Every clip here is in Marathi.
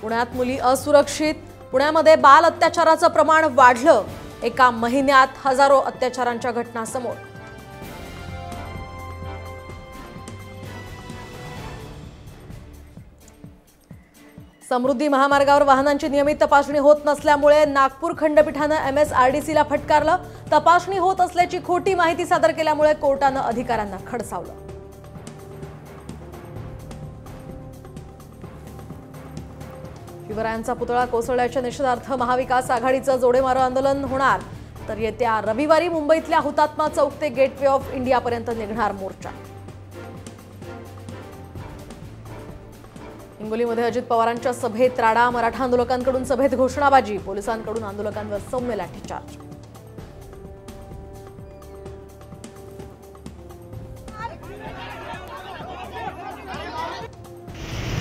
पुण्यात मुली असुरक्षित, पुण्यामध्ये बाल अत्याचाराचं प्रमाण वाढलं, एका महिन्यात हजारो अत्याचारांच्या घटना समोर। समृद्धी महामार्गावर वाहनांची नियमित तपासणी होत नसल्यामुळे नागपूर खंडपीठाने MSRDCला फटकारलं। तपासणी होत असल्याची खोटी माहिती सादर केल्यामुळे कोर्टाने अधिकाऱ्यांना खडसावलं। शिवरायांचा पुतळा कोसळल्याच्या निषेधार्थ महाविकास आघाडीचं जोडेमारो आंदोलन होणार, तर येत्या रविवारी मुंबईतल्या हुतात्मा चौक ते गेटवे ऑफ इंडियापर्यंत निघणार मोर्चा। हिंगोलीमध्ये अजित पवारांच्या सभेत राडा, मराठा आंदोलकांकडून सभेत घोषणाबाजी, पोलिसांकडून आंदोलकांवर सौम्य लाठीचार्ज।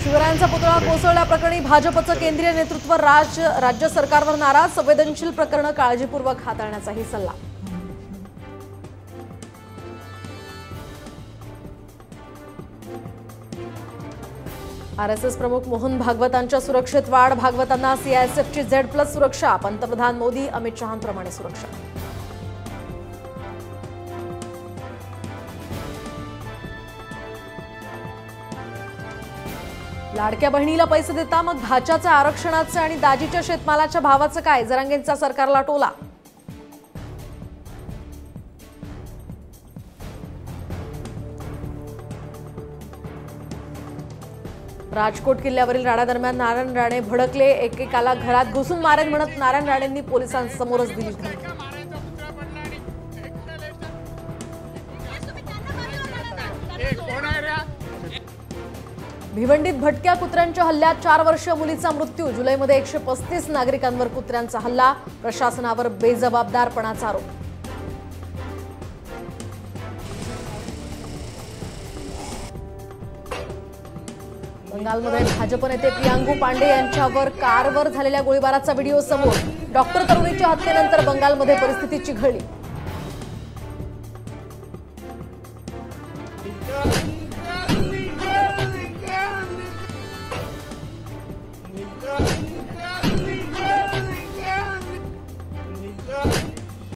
शिवरायांचा पुतळा कोसळल्याप्रकरणी भाजपचं केंद्रीय नेतृत्व राज्य सरकारवर नाराज, संवेदनशील प्रकरणं काळजीपूर्वक हाताळण्याचाही सल्ला। RSS प्रमुख मोहन भागवतांच्या सुरक्षेत वाढ, भागवतांना CISFची Z+ सुरक्षा, पंतप्रधान मोदी अमित शहांप्रमाणे सुरक्षा। लाडक्या बहिणीला पैसे देता मग भाच्याच्या आरक्षणाचं आणि दाजीच्या शेतमालाच्या भावाचं काय, जरांगेंचा सरकारला टोला। राजकोट किल्ल्यावरील राड्यादरम्यान नारायण राणे भडकले, एकेकाला घरात घुसून मारेन म्हणत नारायण राणेंनी पोलिसांसमोरच दिली धमकी। भिवंडीत भटक्या कुत्र्यांच्या हल्ल्यात 4 वर्षीय मुलीचा मृत्यू, जुलैमध्ये 135 नागरिकांवर कुत्र्यांचा हल्ला, प्रशासनावर बेजबाबदारपणाचा आरोप। बंगालमध्ये भाजप नेते प्रियांकू पांडे यांच्यावर कारवर झालेल्या गोळीबाराचा व्हिडिओ समोर, डॉक्टर तरुणीच्या हत्येनंतर बंगालमध्ये परिस्थिती चिघळली।